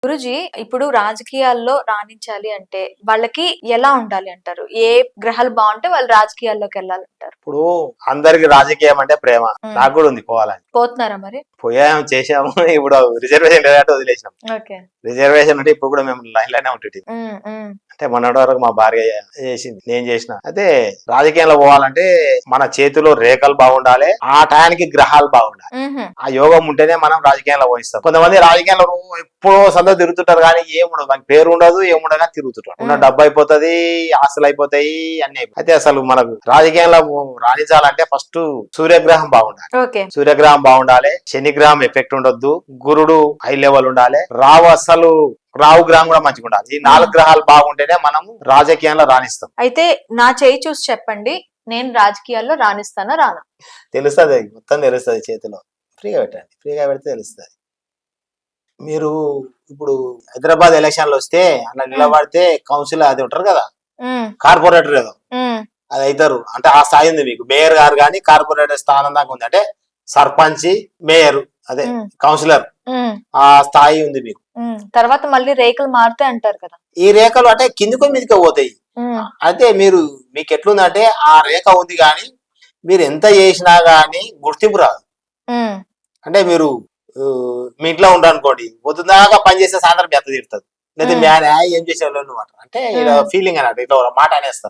గురుజీ, ఇప్పుడు రాజకీయాల్లో రాణించాలి అంటే వాళ్ళకి ఎలా ఉండాలి అంటారు? ఏ గ్రహాలు బాగుంటే వాళ్ళు రాజకీయాల్లోకి వెళ్ళాలంటారు? ఇప్పుడు అందరికి రాజకీయం అంటే ప్రేమ. నాకు కూడా ఉంది పోవాలని. పోతున్నారా మరి? పోయాము, చేసాము. ఇప్పుడు రిజర్వేషన్ లేదంటే వదిలేసినాం. ఓకే. రిజర్వేషన్ అంటే ఇప్పుడు కూడా మేము లైన్ లోనే ఉంటుంది. అంటే మొన్నటి వరకు మా భార్య చేసింది, నేను చేసిన. అయితే రాజకీయంలో పోవాలంటే మన చేతిలో రేఖలు బాగుండాలి, ఆ టయానికి గ్రహాలు బాగుండాలి. ఆ యోగం ఉంటేనే మనం రాజకీయంలో పోయిస్తాం. కొంతమంది రాజకీయాల్లో ఎప్పుడో సందో తిరుగుతుంటారు, కానీ ఏముండదు, మనకి పేరు ఉండదు, ఏముండదు, కానీ తిరుగుతుంటారు. ఉన్న డబ్బు అయిపోతుంది, ఆస్తులు అయిపోతాయి, అన్ని. అయితే అసలు మనకు రాజకీయంలో రాణించాలంటే ఫస్ట్ సూర్యగ్రహం బాగుండాలి. సూర్యగ్రహం బాగుండాలి, శనిగ్రహం ఎఫెక్ట్ ఉండొద్దు, గురుడు హై లెవెల్ ఉండాలి, రావు గ్రహం కూడా మంచిగా ఉండాలి. ఈ 4 గ్రహాలు బాగుంటేనే మనం రాజకీయాల్లో రాణిస్తాం. అయితే నా చేయి చూసి చెప్పండి, నేను రాజకీయాల్లో రాణిస్తానా రానా? తెలుస్తుంది, మొత్తం తెలుస్తుంది. చేతిలో ఫ్రీగా పెట్టండి, ఫ్రీగా పెడితే తెలుస్తుంది. మీరు ఇప్పుడు హైదరాబాద్ ఎలక్షన్లు వస్తే అలా నిలబడితే కౌన్సిల్ అది ఉంటారు కదా, కార్పొరేటర్ ఏదో అది అవుతారు. అంటే ఆ స్థాయి ఉంది మీకు. మేయర్ గారు కానీ కార్పొరేటర్ స్థానం దాకా ఉంది. అంటే సర్పంచ్, మేయర్, అదే కౌన్సిలర్, ఆ స్థాయి ఉంది మీకు. తర్వాత మళ్ళీ రేఖలు మారుతాయి అంటారు కదా. ఈ రేఖలు అంటే కిందికో మీదకో పోతాయి. అయితే మీకు ఎట్లుందంటే ఆ రేఖ ఉంది, కానీ మీరు ఎంత చేసినా గానీ గుర్తింపు రాదు. అంటే మీరు మీ ఇంట్లో ఉండనుకోండి, పొద్దుదాకా పని చేసే సాయంత్రం ఎంత తిడుతుంది, లేదా మ్యాన్ ఏం చేసేవాళ్ళు అంటే ఫీలింగ్ అన్నట్టు, ఇట్లా మాట అనేస్తారు.